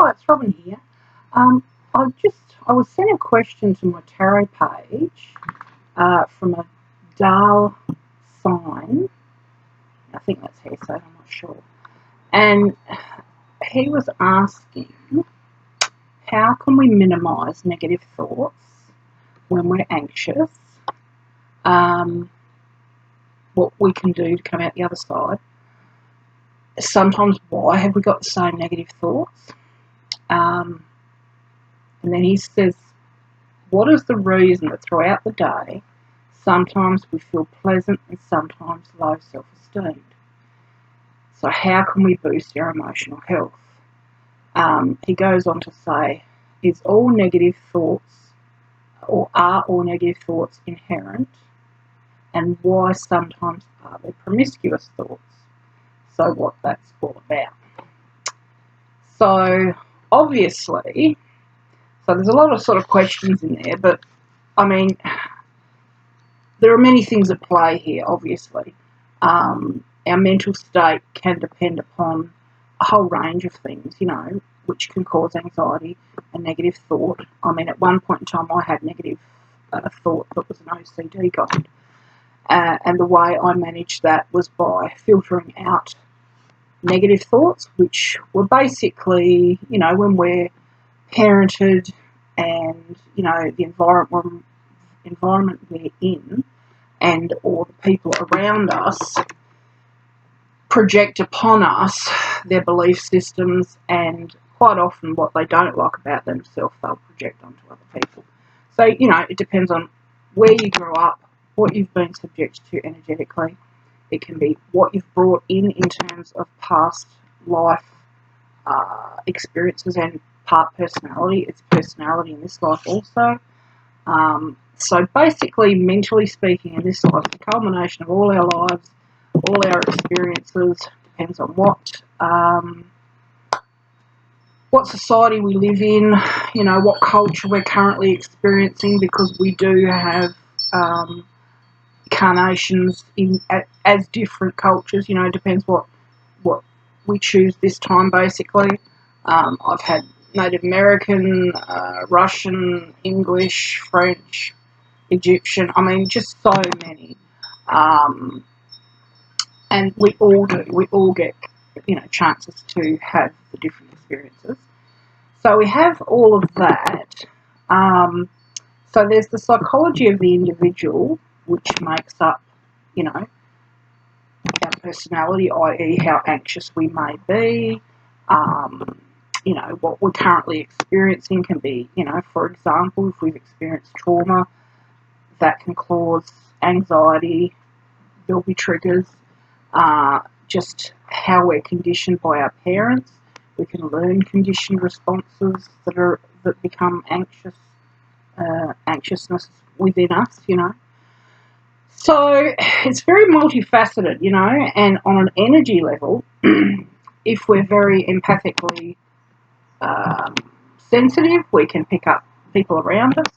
Hi, it's Robyn here. I was sent a question to my tarot page from a Dahal Singh. I think that's how you say it, I'm not sure. And he was asking, how can we minimise negative thoughts when we're anxious? What we can do to come out the other side. Sometimes, why have we got the same negative thoughts? And then he says, what is the reason that throughout the day, sometimes we feel pleasant and sometimes low self-esteem? So how can we boost our emotional health? He goes on to say, are all negative thoughts inherent? And why sometimes are they promiscuous thoughts? So what that's all about. So obviously, there's a lot of sort of questions in there, but I mean, there are many things at play here, obviously. Our mental state can depend upon a whole range of things, which can cause anxiety and negative thought. I mean, at one point in time, I had negative thought that was an OCD guide. And the way I managed that was by filtering out negative thoughts, which were basically, when we're parented and, the environment we're in and or the people around us project upon us their belief systems, and quite often what they don't like about themselves they'll project onto other people. So, it depends on where you grew up, what you've been subjected to energetically. It can be what you've brought in terms of past life experiences and part personality. It's personality in this life also. So basically, mentally speaking, in this life, the culmination of all our lives, all our experiences, depends on what society we live in, what culture we're currently experiencing, because we do have incarnations as different cultures. It depends what we choose this time, basically. I've had Native American, Russian, English, French, Egyptian, I mean, just so many. And we all get, chances to have the different experiences. So we have all of that. So there's the psychology of the individual, which makes up, our personality, i.e. how anxious we may be. What we're currently experiencing can be, for example, if we've experienced trauma, that can cause anxiety. There'll be triggers. Just how we're conditioned by our parents. We can learn conditioned responses that become anxiousness within us, So it's very multifaceted, and on an energy level, if we're very empathically sensitive, we can pick up people around us,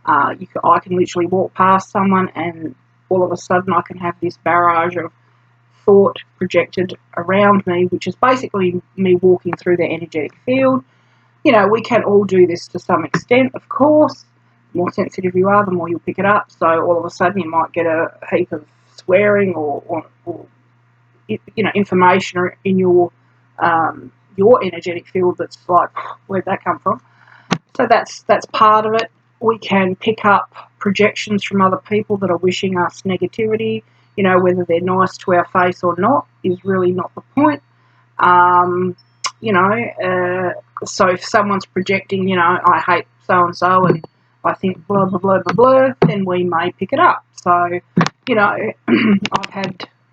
I can literally walk past someone and all of a sudden I can have this barrage of thought projected around me, which is basically me walking through their energetic field. We can all do this to some extent, of course. The more sensitive you are, the more you'll pick it up. So all of a sudden you might get a heap of swearing or information in your energetic field that's like, where'd that come from? So that's part of it. We can pick up projections from other people that are wishing us negativity. Whether they're nice to our face or not is really not the point. So if someone's projecting, I hate so-and-so and I think blah, blah, blah, blah, blah, then we may pick it up. So, I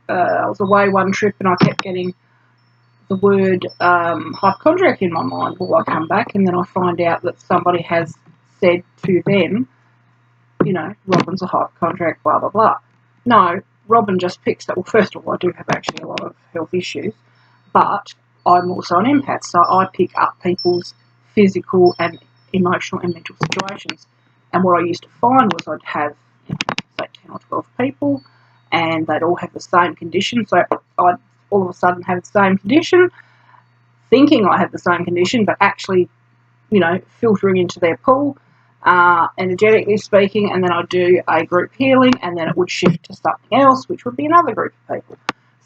was away one trip and I kept getting the word hypochondriac in my mind. Well, I come back and then I find out that somebody has said to them, Robyn's a hypochondriac, blah, blah, blah. No, Robyn just picks that. Well, first of all, I do have actually a lot of health issues, but I'm also an empath, so I pick up people's physical and emotional and mental situations. And what I used to find was I'd have, say, 10 or 12 people, and they'd all have the same condition. So I'd all of a sudden have the same condition. thinking I had the same condition, but actually, filtering into their pool, energetically speaking, and then I'd do a group healing, and then it would shift to something else, which would be another group of people.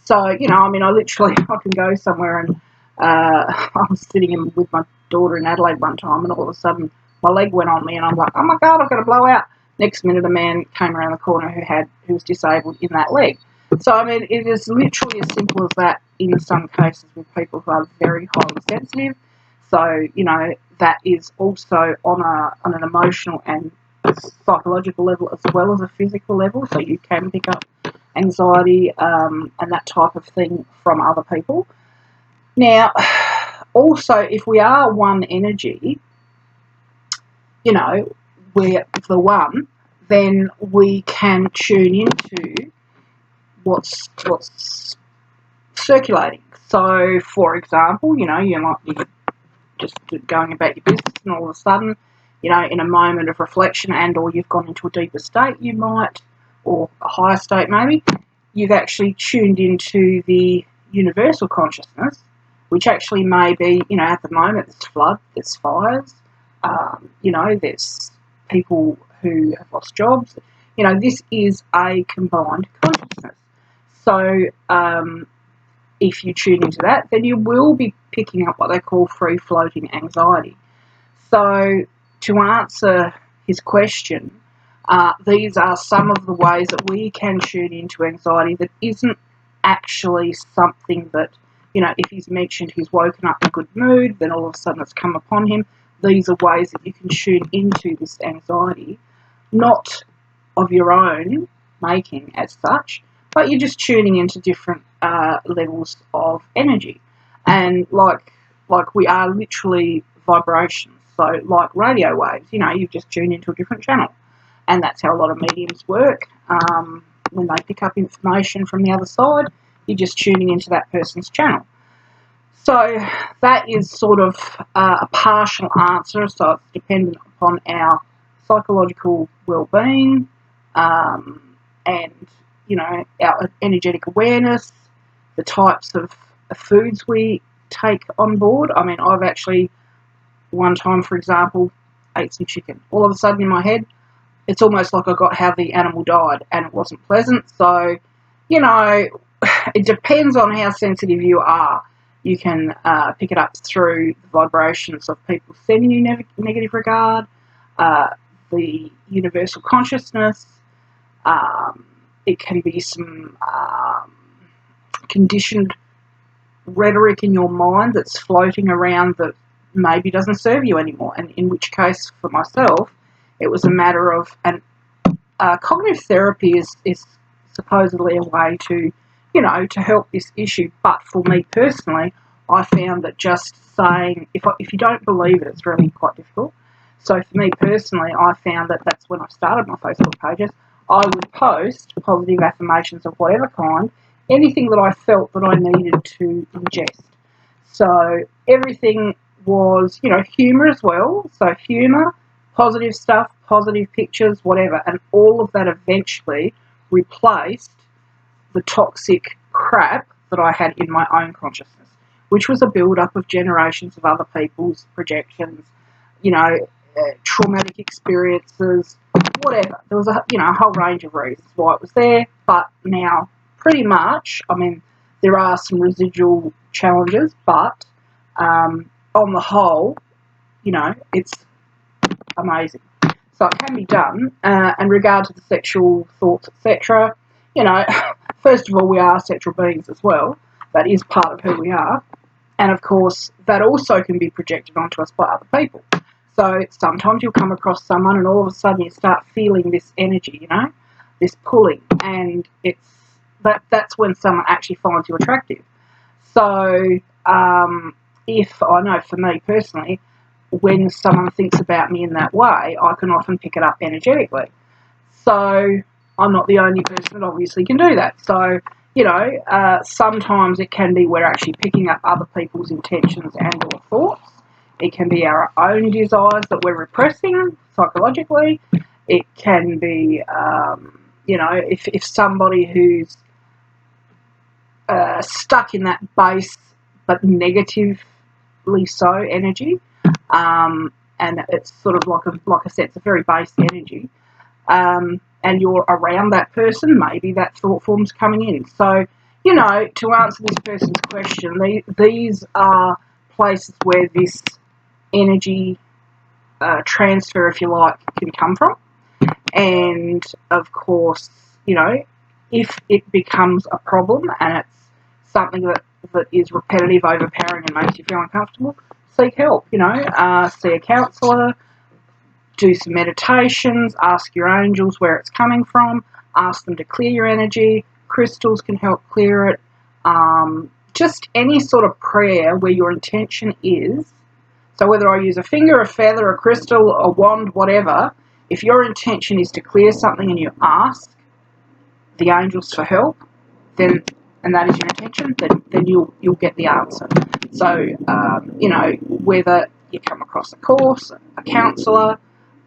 So, I can go somewhere and I was sitting with my daughter in Adelaide one time, and all of a sudden my leg went on me, and I'm like, oh my God, I've got to blow out. Next minute, a man came around the corner who was disabled in that leg. So, it is literally as simple as that in some cases with people who are very highly sensitive. So, that is also on an emotional and psychological level as well as a physical level. So you can pick up anxiety and that type of thing from other people. Now, also, if we are one energy, we're the one, then we can tune into what's circulating. So, for example, you might be just going about your business, and all of a sudden, in a moment of reflection or you've gone into a deeper state, you might, or a higher state maybe, you've actually tuned into the universal consciousness, which actually may be, at the moment there's flood, there's fires, there's people who have lost jobs. This is a combined consciousness. So if you tune into that, then you will be picking up what they call free-floating anxiety. So to answer his question, these are some of the ways that we can tune into anxiety that isn't actually something that, if he's mentioned he's woken up in a good mood, then all of a sudden it's come upon him. These are ways that you can tune into this anxiety, not of your own making as such, but you're just tuning into different levels of energy. And like we are literally vibrations. So like radio waves, you've just tuned into a different channel. And that's how a lot of mediums work. When they pick up information from the other side, you're just tuning into that person's channel. So that is sort of a partial answer. So it's dependent upon our psychological well-being and, our energetic awareness, the types of foods we take on board. I've actually, one time, for example, ate some chicken. All of a sudden in my head, it's almost like I got how the animal died, and it wasn't pleasant. So, it depends on how sensitive you are. You can pick it up through the vibrations of people sending you negative regard, the universal consciousness. It can be some conditioned rhetoric in your mind that's floating around that maybe doesn't serve you anymore. And in which case, for myself, it was a matter of cognitive therapy is supposedly a way to, to help this issue. But for me personally, I found that just saying, if you don't believe it, it's really quite difficult. So for me personally, I found that that's when I started my Facebook pages. I would post positive affirmations of whatever kind, anything that I felt that I needed to ingest. So everything was, humour as well. So humour, positive stuff, positive pictures, whatever. And all of that eventually replaced the toxic crap that I had in my own consciousness, which was a build-up of generations of other people's projections, traumatic experiences, whatever. There was a whole range of reasons why it was there, but now pretty much, there are some residual challenges, but on the whole, it's amazing. So it can be done. In regard to the sexual thoughts, etc., first of all, we are sexual beings as well. That is part of who we are. And of course, that also can be projected onto us by other people. So sometimes you'll come across someone and all of a sudden you start feeling this energy, this pulling, and that's when someone actually finds you attractive. So if I know for me personally, when someone thinks about me in that way, I can often pick it up energetically. So I'm not the only person that obviously can do that. So, sometimes it can be we're actually picking up other people's intentions and or thoughts. It can be our own desires that we're repressing psychologically. It can be, if somebody who's stuck in that base but negative rightly so energy, and it's sort of like I said, it's a very base energy, and you're around that person, maybe that thought form's coming in. So, you know, to answer this person's question, these are places where this energy transfer, if you like, can come from. And of course, you know, if it becomes a problem and it's something that is repetitive, overpowering, and makes you feel uncomfortable, seek help. You know, see a counsellor, do some meditations, ask your angels where it's coming from, ask them to clear your energy. Crystals can help clear it. Just any sort of prayer where your intention is. So whether I use a finger, a feather, a crystal, a wand, whatever, if your intention is to clear something and you ask the angels for help, then, and that is your intention, then you'll get the answer. So, you know, whether you come across a course, a counsellor,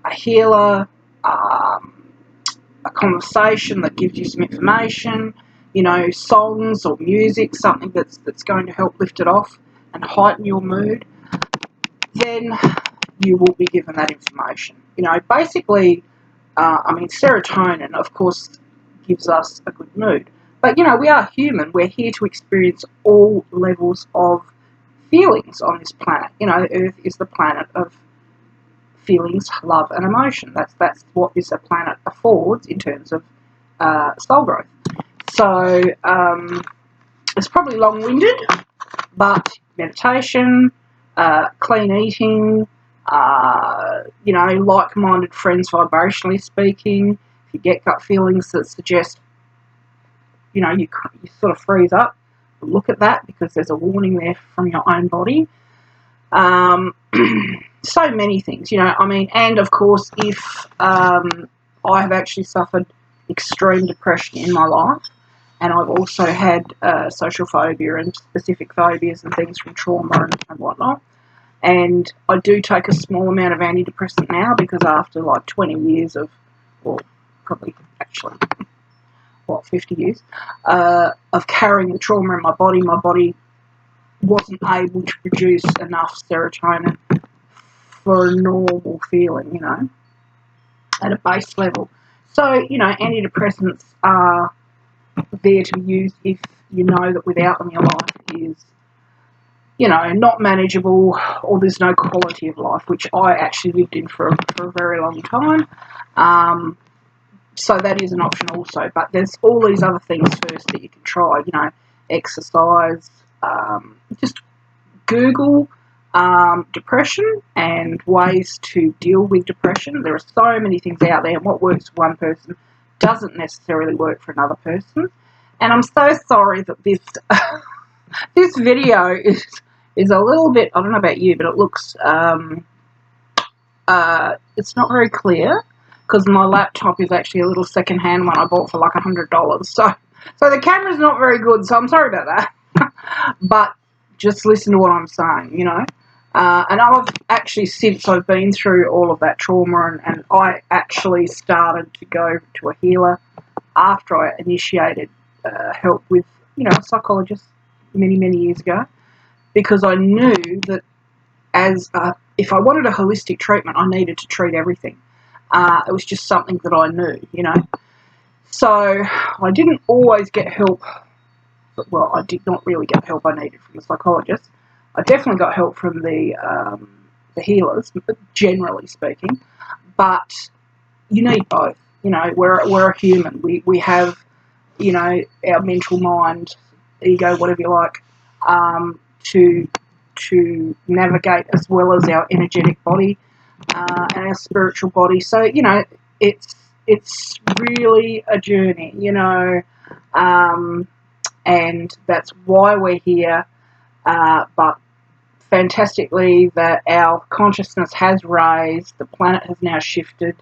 a healer, a conversation that gives you some information, you know, songs or music, something that's going to help lift it off and heighten your mood, then you will be given that information. You know, basically, I mean, serotonin, of course, gives us a good mood. But, you know, we are human. We're here to experience all levels of feelings on this planet. You know, Earth is the planet of feelings, love, and emotion. That's what this planet affords in terms of soul growth. So it's probably long-winded, but meditation, clean eating, you know, like-minded friends vibrationally speaking. If you get gut feelings that suggest, you know, you sort of freeze up, look at that, because there's a warning there from your own body. So many things, you know, I mean, and of course, if I have actually suffered extreme depression in my life, and I've also had social phobia and specific phobias and things from trauma and whatnot. And I do take a small amount of antidepressant now, because after like 20 years of, well, probably actually, 50 years, of carrying the trauma in my body wasn't able to produce enough serotonin for a normal feeling, you know, at a base level. So, you know, antidepressants are there to be used if you know that without them your life is, you know, not manageable, or there's no quality of life, which I actually lived in for a very long time. So that is an option also. But there's all these other things first that you can try, you know, exercise, just Google depression and ways to deal with depression. There are so many things out there, and what works for one person doesn't necessarily work for another person. And I'm so sorry that this this video is a little bit, I don't know about you, but it looks it's not very clear, because my laptop is actually a little second-hand one I bought for like $100. So the camera's not very good, so I'm sorry about that. But just listen to what I'm saying, you know. And I've actually, since I've been through all of that trauma, and I actually started to go to a healer after I initiated help with, you know, a psychologist many years ago, because I knew that as if I wanted a holistic treatment, I needed to treat everything. It was just something that I knew, you know. So I didn't always get help. Well, I did not really get the help I needed from the psychologist. I definitely got help from the healers, generally speaking. But you need both. You know, we're a human. We have, you know, our mental mind, ego, whatever you like, to navigate, as well as our energetic body and our spiritual body. So, you know, it's really a journey, you know, and that's why we're here. But fantastically, that our consciousness has raised, the planet has now shifted,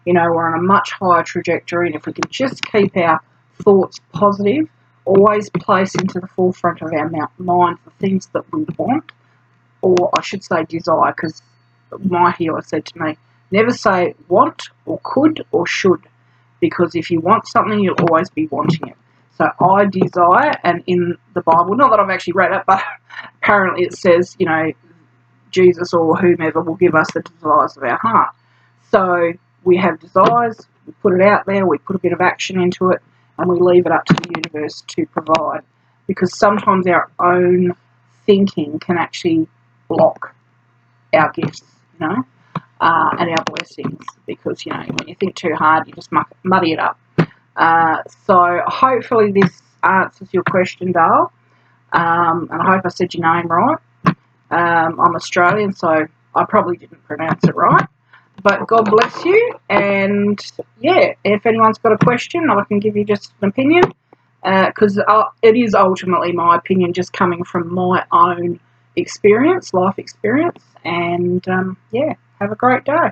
you know, we're on a much higher trajectory, and if we can just keep our thoughts positive, always place into the forefront of our mind the things that we want, or I should say desire, because my healer said to me, never say want or could or should, because if you want something, you'll always be wanting it. So I desire, and in the Bible, not that I've actually read it, but apparently it says, you know, Jesus or whomever will give us the desires of our heart. So we have desires, we put it out there, we put a bit of action into it, and we leave it up to the universe to provide. Because sometimes our own thinking can actually block our gifts, you know, and our blessings. Because, you know, when you think too hard, you just muddy it up. So hopefully this answers your question, Dahal. And I hope I said your name right. I'm Australian, so I probably didn't pronounce it right. But God bless you. And, yeah, if anyone's got a question, I can give you just an opinion. Because it is ultimately my opinion, just coming from my own experience, life experience. And, yeah, have a great day.